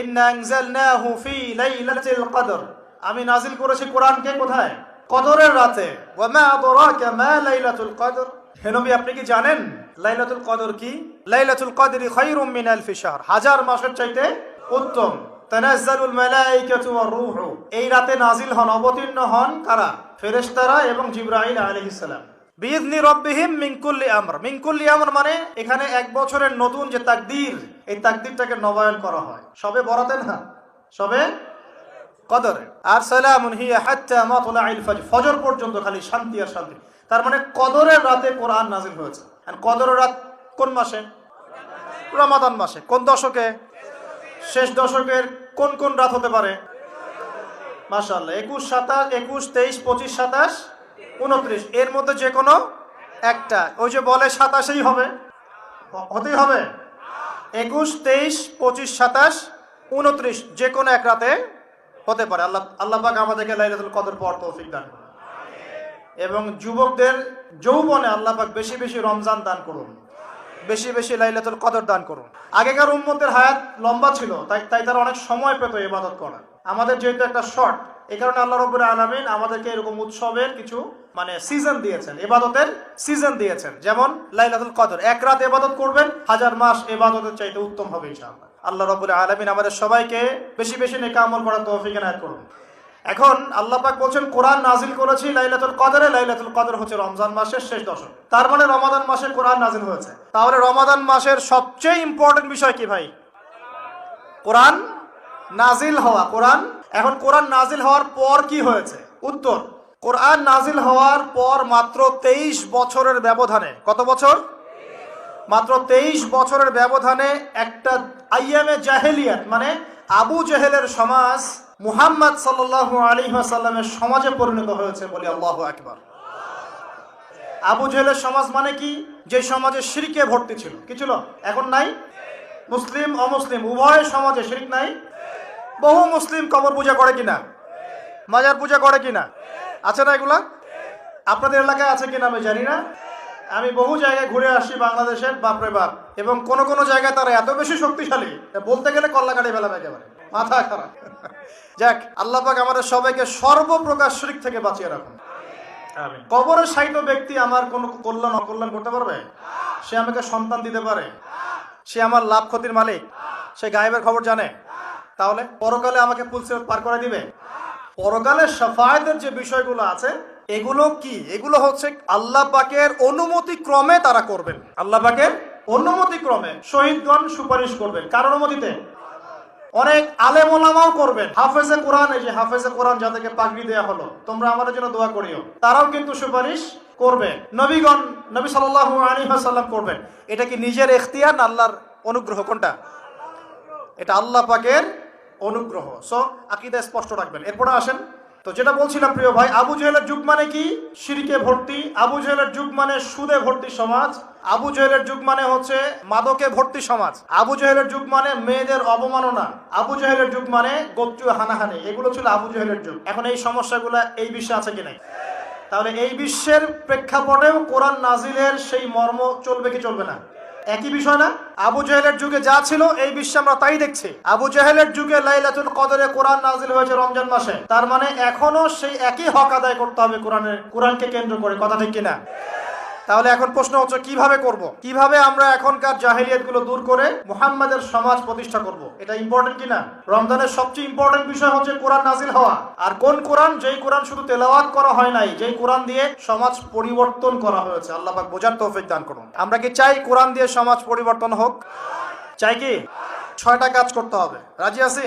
ইন্না আনজালনাহু ফি লাইলাতিল কদর, আমি নাজিল করেছি কোরআনকে কোথায়? কদরের রাতে। ওয়া মা আদরাকা মা লাইলাতুল কদর, হে নবী আপনি কি জানেন লাইলাতুল কদর কি? লাইলাতুল কদরি খায়রুম মিন আলফি শাহর, হাজার মাসের চাইতে উত্তম। তানাজ্জালুল মালাইকাতু ওয়ার রূহু, এই রাতে নাজিল হন, অবতীর্ণ হন কারা? ফেরেশতারা এবং জিবরাইল আলাইহিস সালাম। বিইذনি রাব্বিহিম মিন কুল্লি আমর, মিন কুল্লি আমর মানে এখানে এক বছরের নতুন যে তাকদীর, এই তাকদীরটাকে নবায়ন করা হয় সবে বরাতে না, সবে কদরে। আর সালামুন হিয়া হাত্তা মাতলাইল ফজর, ফজর পর্যন্ত খালি শান্তি আর শান্তি। তার মানে কদরের রাতে কোরআন নাজিল হয়েছে। আর কদরের রাত কোন মাসে? রমাদান মাসে। কোন দশকে? শেষ দশকের কোন কোন রাত হতে পারে? মাশাআল্লাহ, 21, 27, 21, 23, 25, 27, 29, এর মধ্যে যে কোনো একটা। ওই যে বলে 27ই হবে, হতেই হবে। 21, 23, 25, 27, 29 যে কোনো এক রাতে হতে পারে। আল্লাহ পাক আমাদেরকে লাইলাতুল কদর পড়ার তৌফিক দান করুন। এবং যুবকদের যৌবনে আল্লাহ পাক বেশি বেশি রমজান দান করুন, বেশি বেশি লাইলাতুল কদর দান করুন। আগেকার উম্মতের হায়াত লম্বা ছিল, তাই তারা অনেক সময় পেত ইবাদত করা। আমাদের যেহেতু একটা শর্ট, এই কারণে আল্লাহ রাব্বুল আলামিন আমাদেরকে এরকম উৎসবের কিছু সিজন দিয়েছেন, ইবাদতের সিজন দিয়েছেন। যেমন লাইলাতুল কদর, এক রাত ইবাদত করবেন, 1000 মাস ইবাদতের চাইতে উত্তম হবে ইনশাআল্লাহ। আল্লাহ রাব্বুল আলামিন আমাদের সবাইকে বেশি বেশি নেক আমল করার তৌফিক এনায়েত করুন। এখন আল্লাহ পাক বলছেন কোরআন নাজিল করেছি লাইলাতুল কদরে। লাইলাতুল কদর হচ্ছে রমজান মাসের শেষ দশক, তার মানে রমাদান মাসে কোরআন নাজিল হয়েছে। তাহলে রমাদান মাসের সবচেয়ে ইম্পর্টেন্ট বিষয় কি ভাই? কোরআন নাজিল হওয়া। কোরআন, এখন কোরআন নাজিল হওয়ার পর কি হয়েছে? উত্তর, কোরআন নাজিল হওয়ার পর মাত্র 23 বছরের ব্যবধানে, কত বছর? মাত্র 23 বছরের ব্যবধানে একটা আইয়ামে জাহেলিয়াত মানে আবু জেহেলের সমাজ মুহাম্মদ সাল্লাল্লাহু আলাইহি ওয়াসাল্লামের সমাজে পরিণত হয়েছে। বলি আল্লাহু আকবার। আবু জেহেলের সমাজ মানে কি? যে সমাজে শিরকে ভর্তি ছিল। কি ছিল? এখন নাই? মুসলিম অমুসলিম উভয় সমাজে শিরক নাই। বহু মুসলিম কবর পূজা করে কিনা, মাজার পূজা করে কিনা, আছে না এগুলা? আপনাদের এলাকায় আছে কিনা আমি জানি না। আমি বহু জায়গায় ঘুরে আসি বাংলাদেশের, বাপরে বাপ। এবং কোন কোন জায়গায় তারা এত বেশি শক্তিশালী, বলতে গেলে কল্লা কাটি ফেলা একেবারে, মাথা খারাপ। যাক, আল্লাহ পাক আমাদের সবাইকে সর্বপ্রকার শিরক থেকে বাঁচিয়ে রাখুন। আমিন। কবরে শায়িত ব্যক্তি আমার কোনো কল্যাণ অকল্যাণ করতে পারবে? সে আমাকে সন্তান দিতে পারে? সে আমার লাভ ক্ষতির মালিক? সে গায়েবের খবর জানে? তাহলে পরকালে আমাকে পুলসিরাত পার করে দিবে? পরকালে শাফায়াতের যে বিষয়গুলো আছে এগুলো কি? এগুলো হচ্ছে আল্লাহ পাকের অনুমতি ক্রমে তারা করবেন। আল্লাহ পাকের অনুমতি ক্রমে শহীদগণ সুপারিশ করবেন। কার অনুমতিতে? অনেক আলেম ওলামাও করবেন। হাফেজে কোরআন, এই যে হাফেজে কোরআন যাদেরকে পাগড়ি দেয়া হলো, তোমরা আমাদের জন্য দোয়া করিও, তারাও কিন্তু সুপারিশ করবে। নবীগণ, নবী সাল্লাল্লাহু আলাইহি ওয়াসাল্লাম করবেন। এটা কি নিজের ইখতিয়ার না আল্লাহর অনুগ্রহ? কোনটা? এটা আল্লাহ পাকের অনুগ্রহ। সো আকীদা স্পষ্ট রাখবেন। এরপরে আসেন, তো যেটা বলছিলাম প্রিয় ভাই, আবু জেহেলের যুগ মানে কি? শিরকে ভর্তি। আবু জেহেলের যুগ মানে সুদে ভর্তি সমাজ। আবু জেহেলের যুগ মানে হচ্ছে মাদকে ভর্তি সমাজ। আবু জেহেলের যুগ মানে মেয়েদের অবমাননা। আবু জেহেলের যুগ মানে গোত্রীয় হানাহানি। এগুলো ছিল আবু জেহেলের যুগ। এখন এই সমস্যাগুলো এই বিশ্বে আছে কি নাই? তাহলে এই বিশ্বের প্রেক্ষাপটেও কোরআন নাজিলের সেই মর্ম চলবে কি চলবে না? একই বিষয় না? আবু জেহেলের যুগে যা ছিল এই বিশ্বে আমরা তাই দেখছি। আবু জেহেলের যুগে লাইলাতুল কদরে কোরআন নাজিল হয়েছে রমজান মাসে। তার মানে এখনো সেই একই হক আদায় করতে হবে কোরআনকে কেন্দ্র করে। কথা ঠিক কিনা? তাহলে এখন প্রশ্ন হচ্ছে কিভাবে করব? কিভাবে আমরা এখনকার জাহেলিয়াত গুলো দূর করে মুহাম্মাদের সমাজ প্রতিষ্ঠা করব? এটা ইম্পর্টেন্ট কিনা? রমজানের সবচেয়ে ইম্পর্টেন্ট বিষয় হচ্ছে কোরআন নাজিল হওয়া। আর কোন কোরআন? যেই কোরআন শুধু তেলাওয়াত করা হয় নাই, যেই কোরআন দিয়ে সমাজ পরিবর্তন করা হয়েছে। আল্লাহ পাক বোঝার তৌফিক দান করুন। আমরা কি চাই কোরআন দিয়ে সমাজ পরিবর্তন হোক? চাই কি? 6টা কাজ করতে হবে। রাজি আছি?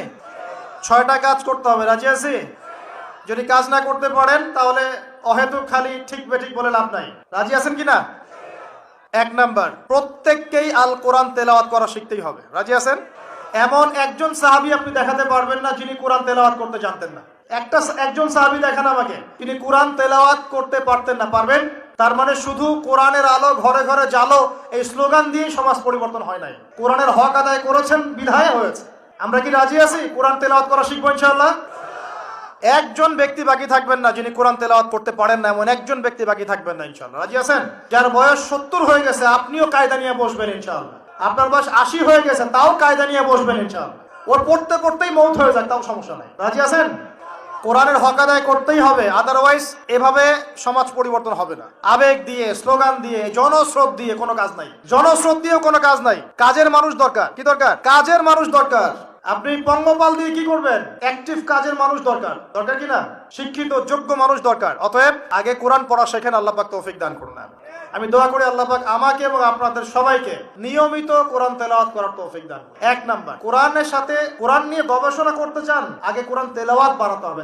6টা কাজ করতে হবে। রাজি আছি? যদি কাজ না করতে পারেন তাহলে অহেতুক খালি ঠিক বেঠিক বলে লাভ নাই। রাজি আছেন কিনা? 1 নাম্বার, প্রত্যেককেই আল কোরআন তেলাওয়াত করা শিখতেই হবে। রাজি আছেন? এমন একজন সাহাবী আপনি দেখাতে পারবেন না যিনি কোরআন তেলাওয়াত করতে জানতেন না। একজন সাহাবী দেখান আমাকে তিনি কোরআন তেলাওয়াত করতে পারতেন না। পারবেন? তার মানে শুধু কোরআনের আলো ঘরে ঘরে জ্বালো এই স্লোগান দিয়ে সমাজ পরিবর্তন হয় নাই। কোরআনের হক আদায় করেছেন বিধায় হয়েছে। আমরা কি রাজি আছি কোরআন তেলাওয়াত করা শিখবো ইনশাআল্লাহ? একজন ব্যক্তি বাকি থাকবেন না যিনি কোরআন তেলাওয়াত করতে পারেন না, এমন একজন ব্যক্তি বাকি থাকবেন না ইনশাআল্লাহ। রাজি আছেন? যার বয়স 70 হয়ে গেছে আপনিও কায়দা নিয়ে বসবেন ইনশাআল্লাহ। আপনার বয়স 80 হয়ে গেছে তাও কায়দা নিয়ে বসবেন ইনশাআল্লাহ। ওর পড়তে পড়তেই মৌত হয়ে যায়, তাও সমস্যা নাই। রাজি আছেন? কোরআনের হক আদায় করতেই হবে, আদারওয়াইজ এভাবে সমাজ পরিবর্তন হবে না। আবেগ দিয়ে, স্লোগান দিয়ে, জনস্রোত দিয়ে কোনো কাজ নাই, জনস্রোত দিয়েও কোনো কাজ নাই। কাজের মানুষ দরকার। কি দরকার? কাজের মানুষ দরকার। আপনি পঙ্গপাল দিয়ে কি করবেন? অ্যাক্টিভ কাজের মানুষ দরকার, দরকার কি না? শিক্ষিত যোগ্য মানুষ দরকার। অতএব আগে কোরআন পড়া শেখেন, আল্লাহ পাক তৌফিক দান করুন। আমি দোয়া করি আল্লাহ পাক আমাকে এবং আপনাদের সবাইকে নিয়মিত কোরআন তেলাওয়াত করার তৌফিক দান করুন। এক নাম্বার, কোরআনের সাথে কোরআন নিয়ে গবেষণা করতে চান, আগে কোরআন তেলাওয়াত বাড়াতে হবে।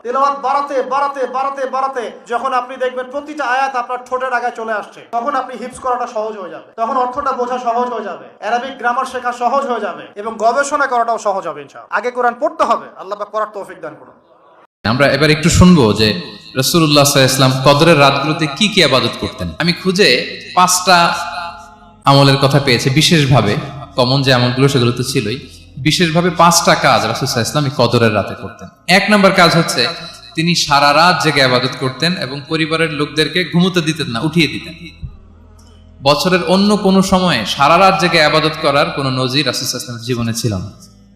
তেলাওয়াত বাড়াতে বাড়াতে বাড়াতে বাড়াতে যখন আপনি দেখবেন প্রতিটা আয়াত আপনার ঠোঁটের আগায় চলে আসছে, তখন আপনি হিফজ করাটা সহজ হয়ে যাবে, তখন অর্থটা বোঝা সহজ হয়ে যাবে, অ্যারাবিক গ্রামার শেখা সহজ হয়ে যাবে এবং গবেষণা করাটাও সহজ হবে ইনশাআল্লাহ। আগে কোরআন পড়তে হবে, আল্লাহ পাক করার তৌফিক দান করুন। আমরা এবার একটু শুনবো যে রাসূলুল্লাহ সাল্লাল্লাহু আলাইহি ওয়াসাল্লাম কদরের রাতগুলোতে কি কি ইবাদত করতেন। আমি খুঁজে 5টা আমলের কথা পেয়েছি বিশেষভাবে, কমন যে আমলগুলো সেগুলো তো ছিলই, বিশেষভাবে 5টা কাজ রাসূল সাল্লাল্লাহু আলাইহি ওয়াসাল্লাম এই কদরের রাতে করতেন। 1 নম্বর কাজ হচ্ছে তিনি সারা রাত জেগে ইবাদত করতেন এবং পরিবারের লোকদেরকে ঘুমোতে দিতেন না, উঠিয়ে দিতেন। বছরের অন্য কোনো সময়ে সারা রাত জেগে ইবাদত করার কোনো নজির রাসূল সাল্লাল্লাহু আলাইহি ওয়াসাল্লামের জীবনে ছিল না।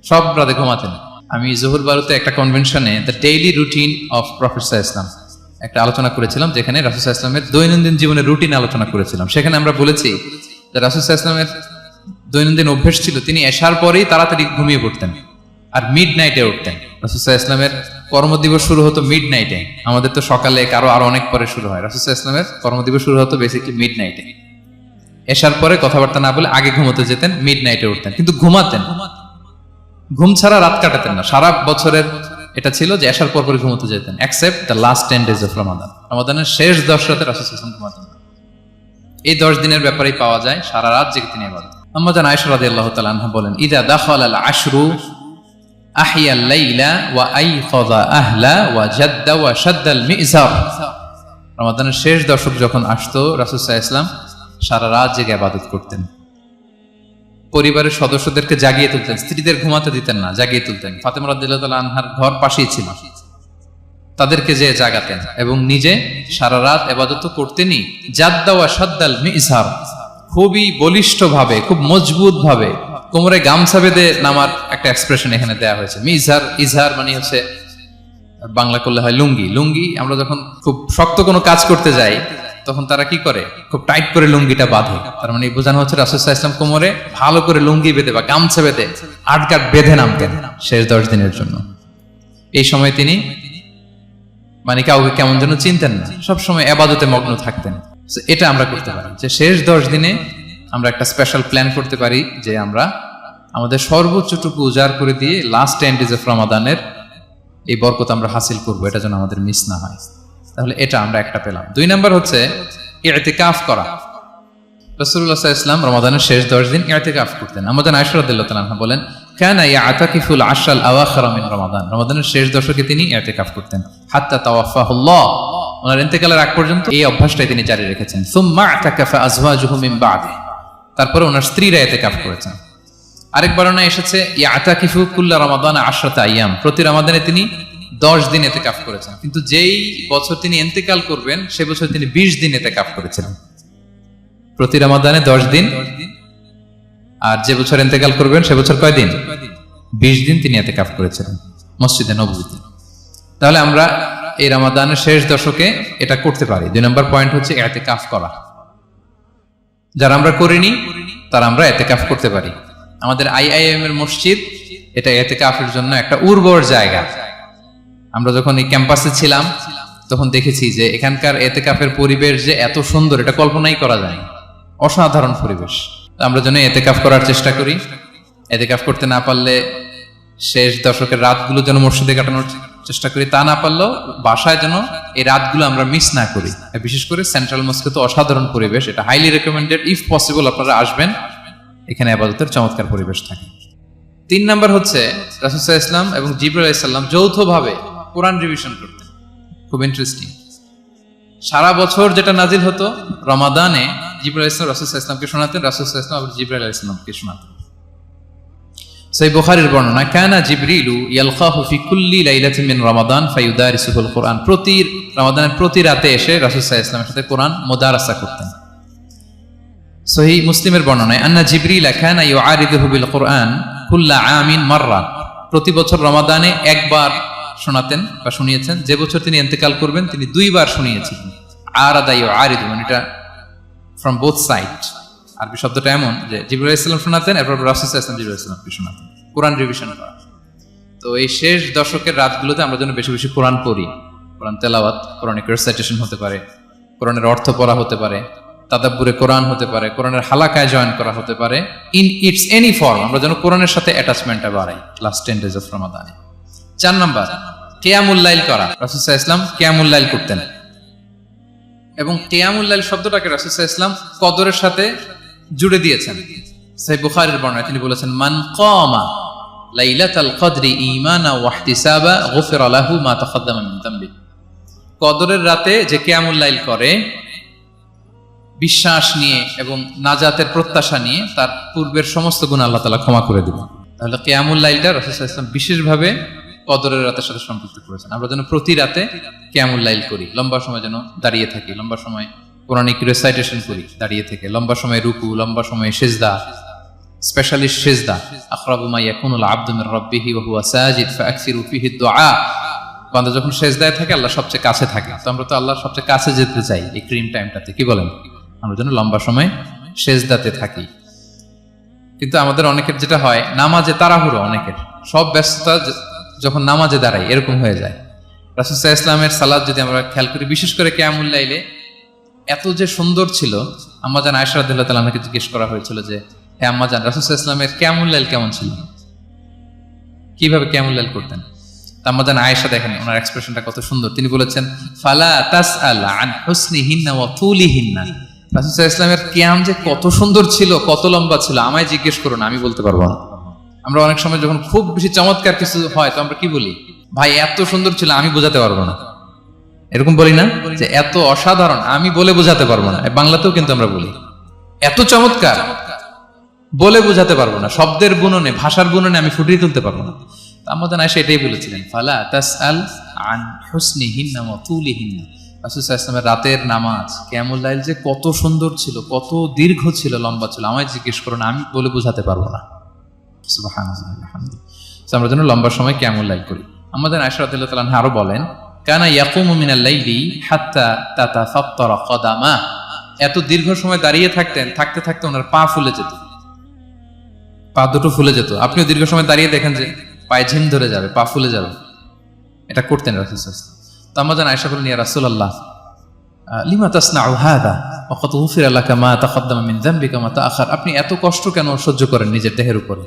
সব রাতে ঘুমাতেন। আমি জোহর বারুতে একটা কনভেনশনে the daily routine of prophet সাল্লাল্লাহু আলাইহি ওয়াসাল্লাম একটা আলোচনা করেছিলাম, যেখানে রাসূল সাল্লাল্লাহু আলাইহি ওয়াসাল্লামের দৈনন্দিন জীবনের রুটিন আলোচনা করেছিলাম। সেখানে আমরা বলেছি যে রাসূল সাল্লাল্লাহু আলাইহি ওয়াসাল্লামের দৈনন্দিন অভ্যাস ছিল তিনি এশার পরেই তাড়াতাড়ি ঘুমিয়ে পড়তেন আর মিড নাইটে উঠতেন। রাসূল সাল্লাল্লাহু আলাইহি ওয়াসাল্লামের কর্মদিবস শুরু হতো মিড নাইটে, আমাদের তো সকালে আরো অনেক পরে শুরু হয়। রাসূল সাল্লাল্লাহু আলাইহি ওয়াসাল্লামের কর্মদিবস শুরু হতো বেসিক্যালি মিড নাইটে। এশার পরে কথাবার্তা না বলে আগে ঘুমোতে যেতেন, মিড নাইটে উঠতেন, কিন্তু ঘুমাতেন, ঘুম ছাড়া রাত কাটাতেন না। সারা বছরের এটা ছিল যে এশার পর পরে ঘুমোতে যেতেন, except the last 10 days of Ramadan. রমাদানের শেষ 10 রাতে রাসূল সাল্লাল্লাহু আলাইহি ওয়াসাল্লাম ঘুমাতেন না। এই 10 দিনের ব্যাপারেই পাওয়া যায় সারা রাত জেগে তিনি ইবাদত। আম্মা জান আয়েশা রাদিয়াল্লাহু তাআলা আনহা বলেন, ইদা দাখালাল আশরু আহিয়াল লাইলা ওয়া আইখাযা আহলা ওয়া জাদ্দা ওয়া শাদ্দাল মিজার। রমাদানের শেষ দশক যখন আসতো রাসূল সাল্লাল্লাহু আলাইহি ওয়াসাল্লাম সারা রাত জেগে ইবাদত করতেন। পরিবারের সদস্যদেরকে জাগিয়ে তুলতেন, স্ত্রীদের ঘুমাতে দিতেন না, জাগিয়ে তুলতেন। ফাতেমা রাদিয়াল্লাহু তাআলা আনহার ঘর পাশেই ছিল, তাদেরকে যে জাগাতেন এবং নিজে সারা রাত ইবাদত করতেনই। জাদ্দা ওয়া শাদ্দাল মিজার, খুবই বলিষ্ঠ ভাবে, খুব মজবুত ভাবে কোমরে গামছা বেঁধে নামার একটা এক্সপ্রেশন এখানে দেয়া হয়েছে। মিজার, ইজহার মানে হচ্ছে বাংলা করলে হয় লুঙ্গি। লুঙ্গি আমরা যখন খুব শক্ত কোনো কাজ করতে যাই তখন তারা কি করে, খুব টাইট করে লুঙ্গিটা বাঁধে। তার মানে বোঝানো হচ্ছে রাসূল সাল্লাল্লাহু আলাইহি ওয়াসাল্লাম কোমরে ভালো করে লুঙ্গি বেঁধে বা গামছা বেঁধে আটকাট বেঁধে নামতেন শেষ 10 দিনের জন্য। এই সময় তিনি মানে কাউকে কেমন যেন চিনতেন না, সবসময় ইবাদতে মগ্ন থাকতেন। এটা আমরা করতে পারি যে শেষ 10 দিনে আমরা একটা স্পেশাল প্ল্যান করতে পারি যে আমরা আমাদের সর্বোচ্চটুকু উজাড় করে দিয়ে লাস্ট 10 days অফ রমাদানের এই বরকত আমরা হাসিল করব, এটা যেন আমাদের মিস না হয়। তাহলে এটা আমরা একটা পেলাম। 2 নাম্বার হচ্ছে ইতিকাফ করা। রাসূলুল্লাহ সাল্লাল্লাহু আলাইহি ওয়াসাল্লাম রমাদানের শেষ 10 দিন ইতিকাফ করতেন। আমাদের আয়েশা রাদিয়াল্লাহু তাআলা আনহা বলেন, কানা ইয়াতাকিফুল আশরাল আওয়াখির মিন রমাদান। রমাদানের শেষ দশকে তিনি ইতিকাফ করতেন হাত্তা তাওয়াফাহুল্লাহ, ওনার ইন্তেকালের আগ পর্যন্ত এই অভ্যাসটাই তিনি জারি রেখেছেন। সুম্মা আতাকাফা আজওয়াজুহু মিন বাদি, তারপরে ওনার স্ত্রীরা ইতিকাফ করেছেন। আরেক বর্ণনায় এসেছে ইয়াতাকিফু কুল্লা রমাদান 10 আইয়াম, প্রতি রমাদানে তিনি 10 দিন ইতিকাফ করেছেন। কিন্তু যেই বছর তিনি ইন্তেকাল করবেন সে বছর তিনি 20 দিন ইতিকাফ করেছিলেন। প্রতি রমাদানে 10 দিন, আর যে বছর ইন্তেকাল করবেন সে বছর কয় দিন? 20 দিন তিনি ইতিকাফ করেছিলেন মসজিদে নববীতে। তাহলে আমরা এই রমাদানের শেষ দশকে এটা করতে পারি। 2 নম্বর পয়েন্ট হচ্ছে ইতিকাফ করা। যারা আমরা করিনি তারা আমরা ইতিকাফ করতে পারি। আমাদের আইআইএম এর মসজিদ এটা ইতিকাফের জন্য একটা উর্বর জায়গা। আমরা যখন এই ক্যাম্পাসে ছিলাম তখন দেখেছি যে এখানকার ইতিকাফের পরিবেশ যে এত সুন্দর এটা কল্পনাই করা যায় না, অসাধারণ পরিবেশ। আমরা যেন ইতিকাফ করার চেষ্টা করি। ইতিকাফ করতে না পারলে শেষ দশকের রাতগুলো যেন মসজিদে কাটানোর চেষ্টা করি, তা না পারলেও বাসায় যেন এই রাতগুলো আমরা মিস না করি। বিশেষ করে সেন্ট্রাল মস্কে তো অসাধারণ পরিবেশ, এটা হাইলি রেকমেন্ডেড। ইফ পসিবল আপনারা আসবেন, এখানে ইবাদতের চমৎকার পরিবেশ থাকে। 3 নাম্বার হচ্ছে রাসূল সাল্লাল্লাহু আলাইহি ওয়াসাল্লাম এবং জিবরাইল আলাইহিস সালাম যৌথভাবে কোরআন রিভিশন করতেন। খুব ইন্টারেস্টিং। সারা বছর যেটা নাজিল হতো রমাদানে জিবরাইল আলাইহিস সালাম রাসূল সাল্লাল্লাহু আলাইহি ওয়াসাল্লামকে শোনাতেন, রাসূল সাল্লাল্লাহু আলাইহি ওয়াসাল্লাম আবার জিবরাইল আলাইহিস সালামকে শোনাতেন। সহিহ বুখারীর বর্ণনা, কানা জিবরিলু ইয়ালকাহু ফি কুল্লি লাইলাতিন মিন রমাদান ফায়ুদারিসুল কুরআন। প্রতি রমাদানের প্রতি রাতে এসে রাসূল সাল্লাল্লাহু আলাইহি ওয়াসাল্লামের সাথে কোরআন মুদারাসা করতেন। সহিহ মুসলিমের বর্ণনায়, আন্না জিবরিল কানা ইউআরিদুহু বিল কুরআন কুল্লা আমিন মাররা, প্রতি বছর রমাদানে একবার শোনাতেন বা শুনিয়েছেন। যে বছর তিনি ইন্তেকাল করবেন তিনি 2 বার শুনিয়েছিলেন। আরাদা ইউআরিদু, মানে এটা ফ্রম বোথ সাইড। আরবি শব্দটা এমন যে জিবরাইল আলাইহিস সালাম শোনাতেন, এরপর রাসূল সাল্লাল্লাহু আলাইহি ওয়াসাল্লাম জিবরাইল আলাইহিস সালামকে শোনাতেন, কোরআন রিভিশন করা। তো এই শেষ দশকের রাতগুলোতে আমরা যেন বেশি বেশি কোরআন পড়ি, কোরআন তেলাওয়াত, কোরআনিক রেসাইটেশন হতে পারে, কোরআনের অর্থ পড়া হতে পারে, তাদাব্বুরে কোরআন হতে পারে, কোরআনের হালাকায় জয়েন করা হতে পারে, ইন ইটস এনি ফর্ম। আমরা যেন কোরআনের সাথে অ্যাটাচমেন্টটা বাড়াই লাস্ট 10 days অফ রমাদানে। 4 নাম্বার, কিয়ামুল লাইল করা। রাসূল সাল্লাল্লাহু আলাইহি ওয়াসাল্লাম কিয়ামুল লাইল করতেন, এবং কিয়ামুল লাইল শব্দটাকে রাসূল সাল্লাল্লাহু আলাইহি ওয়াসাল্লাম কদরের সাথে জুড়ে দিয়েছেন। সহিহ বুখারীর বর্ণনায় তিনি বলেছেন, মান কামা লাইলাতাল কদরি ঈমানা ওয়া ইহতিসাবা গুফিরা লাহু মা তাকাদ্দামা মিন যামবি। কদরের রাতে যে কিয়ামুল লাইল করে বিশ্বাস নিয়ে এবং নাজাতের প্রত্যাশা নিয়ে, তার পূর্বের সমস্ত গুনাহ আল্লাহ তাআলা ক্ষমা করে দিবেন। তাহলে কিয়ামুল লাইলটা রাসূল সাল্লাল্লাহু আলাইহি ওয়াসাল্লাম বিশেষভাবে কদরের রাতের সাথে সম্পৃক্ত করেছেন। আমরা যেন প্রতি রাতে কিয়ামুল লাইল করি, লম্বা সময় যেন দাঁড়িয়ে থাকি, লম্বা সময় কোরআনিক রেসাইটেশন করি দাঁড়িয়ে থেকে, লম্বা সময় রুকু, লম্বা সময় সিজদা, স্পেশালি সিজদা। আকরাবু মা ইয়াকুনুল আবদু মির রাব্বিহি ওয়া হুয়া সাজিদ ফাআকসিরু ফিহি দুআ। বান্দা যখন সিজদায় থাকে আল্লাহ সবচেয়ে কাছে থাকে। তো আমরা তো আল্লাহর সবচেয়ে কাছে যেতে চাই এই ক্রিম টাইমটাতে, কি বলেন? আমরা যেন লম্বা সময় সিজদাতে থাকি। কিন্তু আমাদের অনেকের যেটা হয়, নামাজে তাড়াহুড়ো, অনেকের সব ব্যস্ততা যখন নামাজে দাঁড়াই এরকম হয়ে যায়। রাসূল সাল্লাল্লাহু আলাইহি ওয়াসাল্লামের সালাত যদি আমরা খেয়াল করি, বিশেষ করে কিয়ামুল লাইলে এত যে সুন্দর ছিল। আম্মাজান আয়েশা রাদিয়াল্লাহু তাআলা আনহাকে জিজ্ঞেস করা হয়েছিল যে, হে আম্মাজান, রাসূল সাল্লাল্লাহু আলাইহি ওয়াসাল্লামের কিয়ামুল লাইল কেমন ছিল, কিভাবে কিয়ামুল লাইল করতেন? আম্মাজান আয়েশা দেখেন ওনার এক্সপ্রেশনটা কত সুন্দর। তিনি বলেছেন, ফালা তাসআল আন হুসনিহিন্না ওয়া তুলিহিন্না। রাসূল সাল্লাল্লাহু আলাইহি ওয়াসাল্লামের কিয়াম যে কত সুন্দর ছিল, কত লম্বা ছিল, আমায় জিজ্ঞেস করুন, আমি বলতে পারবো না। আমরা অনেক সময় যখন খুব বেশি চমৎকার কিছু হয় তো আমরা কি বলি, ভাই এত সুন্দর ছিল, আমি বোঝাতে পারবো না। এরকম বলি না যে এত অসাধারণ, আমি বলে বোঝাতে পারবো না। বাংলাতেও কিন্তু আমরা বলি এত চমৎকার, বলে বোঝাতে পারবো না, শব্দের গুণনে, ভাষার গুণনে আমি ফুটিয়ে তুলতে পারবো না। আমাদের আয়েশা এটাই বলেছিলেন, ফালা তাসআল আন হুসনিহিন্না ওয়া তুলিহিন্না। রাসূল সাল্লাল্লাহু আলাইহি ওয়াসাল্লামের রাতের নামাজ কিয়ামুল লাইল যে কত সুন্দর ছিল, কত দীর্ঘ ছিল, লম্বা ছিল, আমায় জিজ্ঞেস করুন, আমি বলে বোঝাতে পারবো না। সুবহানাল্লাহ, আলহামদুলিল্লাহ। আমরা যেন লম্বা সময় কিয়ামুল লাইল করি। আমাদের আয়েশা রাদিয়াল্লাহু তাআলা আনহা আরো বলেন, কানা ইয়াকুমু মিনাল লাইলি হাত্তা তাতাফাত্তারা কদামা। এত দীর্ঘ সময় দাঁড়িয়ে থাকতেন, থাকতে থাকতে ওনার পা ফুলে যেত, পা দুটো ফুলে যেত। আপনিও দীর্ঘ সময় দাঁড়িয়ে দেখেন যে পায়ে ঝিম ধরে যাবে, পা ফুলে যাবে, এটা করতেন রাসূল সাল্লাল্লাহু আলাইহি ওয়াসাল্লাম। তো আম্মাজান আয়েশা বলেন, ইয়া রাসূলুল্লাহ লিমা তাসনাউ হাযা ওয়া কদ গুফিরা লাকা মা তাকাদ্দামা মিন যামবিকা মা তাআখার। আপনি এত কষ্ট কেন সহ্য করেন নিজের দেহের উপরে?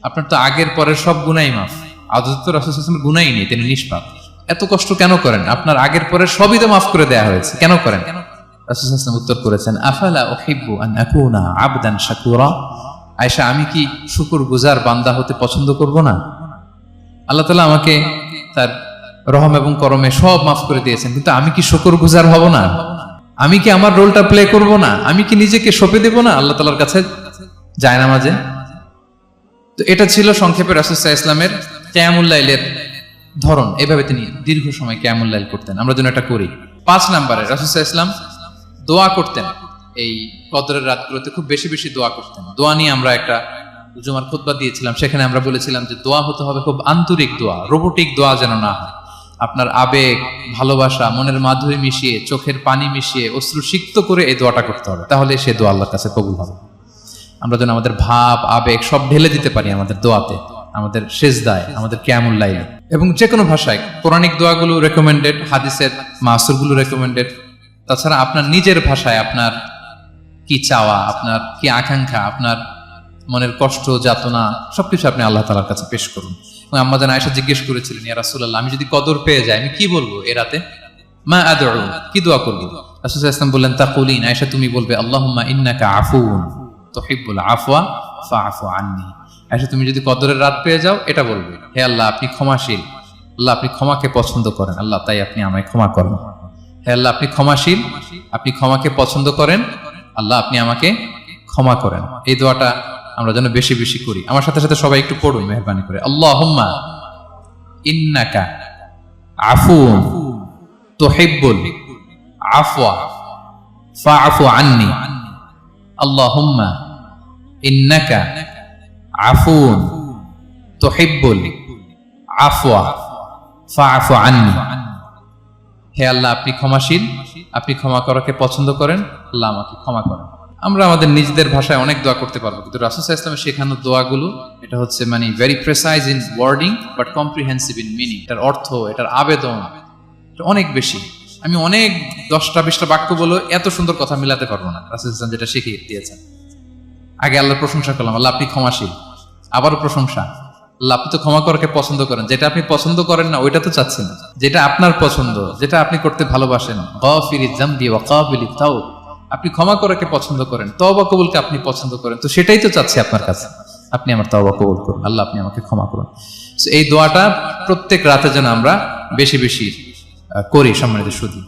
আপনার তো আগের পরের সব গুনাহই মাফ। আদতে তো রাসূল সাল্লাল্লাহু আলাইহি ওয়াসাল্লামের গুনাহই নেই, তিনি নিষ্পাপ। এত কষ্ট কেন করেন? আপনার আগের পরের সবই তো মাফ করে দেয়া হয়েছে, কেন করেন? রাসূল সাল্লাল্লাহু আলাইহি ওয়াসাল্লাম উত্তর করেছেন, আফালা উহিব্বু আন আকুনা আবদান শাকুরা। আয়েশা, আমি কি শুকরগুজার বান্দা হতে পছন্দ করব না? আল্লাহ তাআলা আমাকে তার রহম এবং করমে সব মাফ করে দিয়েছেন, কিন্তু আমি কি শুকরগুজার হব না? আমি কি আমার রোলটা প্লে করব না? আমি কি নিজেকে সঁপে দেব না আল্লাহ তাআলার কাছে জায়নামাজে? তো এটা ছিল সংক্ষেপে রাসূল সাল্লাল্লাহু আলাইহি ওয়াসাল্লামের কিয়ামুল লাইলের ধরন। এভাবে তিনি দীর্ঘ সময় কিয়ামুল লাইল করতেন, আমরা যেন এটা করি। 5 নম্বরে রাসূল সাল্লাল্লাহু আলাইহি ওয়াসাল্লাম দোয়া করতেন। এই কদরের রাতগুলোতে খুব বেশি বেশি দোয়া করতেন। দোয়া নিয়ে আমরা একটা জুমার খুতবা দিয়েছিলাম, সেখানে আমরা বলেছিলাম যে দোয়া হতে হবে খুব আন্তরিক দোয়া, রোবোটিক দোয়া যেন না হয়। আপনার আবেগ, ভালোবাসা, মনের মাধুরী মিশিয়ে, চোখের পানি মিশিয়ে, অশ্রু সিক্ত করে এই দোয়াটা করতে হবে, তাহলে সে দোয়া আল্লাহর কাছে কবুল হবে। আমরা যেন আমাদের ভাব, আবেগ সব ঢেলে দিতে পারি আমাদের দোয়াতে, আমাদের সিজদায়, আমাদের কিয়ামুল লাইলে। এবং যে কোনো ভাষায় কোরআনিক দোয়াগুলো রেকমেন্ডেড, হাদিসের মাসুরগুলো রেকমেন্ডেড। তাছাড়া আপনার নিজের ভাষায় আপনার কি চাওয়া, আপনার কি আকাঙ্ক্ষা, আপনার মনের কষ্ট, যাতনা সবকিছু আপনি আল্লাহ তাআলার কাছে পেশ করুন। এবং আম্মাজান আয়েশা জিজ্ঞেস করেছিলেন, ইয়া রাসূলুল্লাহ, আমি যদি কদর পেয়ে যাই আমি কি বলবো এ রাতে? মা আদউ, কি দোয়া করব? রাসূল সাল্লাল্লাহু আলাইহি ওয়াসাল্লাম বললেন, তাকুলিন, আয়েশা তুমি বলবে, আল্লাহুম্মা ইন্নাকা আফুউন তুহিব্বুল আফওয়া ফাআফু আন্নী। আয়েশা তুমি যদি কদরের রাত পেয়ে যাও এটা বলবে, হে আল্লাহ আপনি ক্ষমাশীল, আল্লাহ আপনি ক্ষমাকে পছন্দ করেন, আল্লাহ তাই আপনি আমায় ক্ষমা করেন। হে আল্লাহ আপনি ক্ষমাশীল, আপনি ক্ষমাকে পছন্দ করেন, আল্লাহ আপনি আমাকে ক্ষমা করেন। এই দোয়াটা আমরা যেন বেশি বেশি করি। আমার সাথে সাথে সবাই একটু পড়ুন মেহেরবানি করে, আল্লাহুম্মা ইন্নাকা আফুউন তুহিব্বুল আফওয়া ফাআফু আন্নী। আল্লাহুম্মা ইন্নাকা আফুউন তুহিব্বুল আফওয়া ফাআফু আন্নি। হে আল্লাহ, আপনি ক্ষমাশীল, আপনি ক্ষমা করাকে পছন্দ করেন, আল্লাহ আমাকে ক্ষমা করেন। আমরা আমাদের নিজেদের ভাষায় অনেক দোয়া করতে পারবো, কিন্তু রাসূল সাল্লাল্লাহু আলাইহি ওয়াসাল্লামের শেখানো দোয়াগুলো এটা হচ্ছে মানে very precise in wording but comprehensive in meaning. এটার অর্থ, এটার আবেদন এটা অনেক বেশি। আমি অনেক 10টা-20টা বাক্য বলে এত সুন্দর কথা মিলাতে পারবো না। রাসূল সাল্লাল্লাহু আলাইহি ওয়াসাল্লাম যেটা শিখিয়ে দিয়েছেন, আগে আল্লাহর প্রশংসা করলাম, আল্লাহ আপনি ক্ষমাশীল, আবারও প্রশংসা, আল্লাহ আপনি তো ক্ষমা করাকে পছন্দ করেন। যেটা আপনি পছন্দ করেন না ওইটা তো চাচ্ছেন, যেটা আপনার পছন্দ, যেটা আপনি করতে ভালোবাসেন, গাফিরিয যামবি ওয়া কাবিলিত তাওব, আপনি ক্ষমা করাকে পছন্দ করেন, তওবা কবুলকে আপনি পছন্দ করেন, তো সেটাই তো চাচ্ছি আপনার কাছে, আপনি আমার তওবা কবুল করুন, আল্লাহ আপনি আমাকে ক্ষমা করুন। এই দোয়াটা প্রত্যেক রাতে যেন আমরা বেশি বেশি করি সম্মানিত সুধী।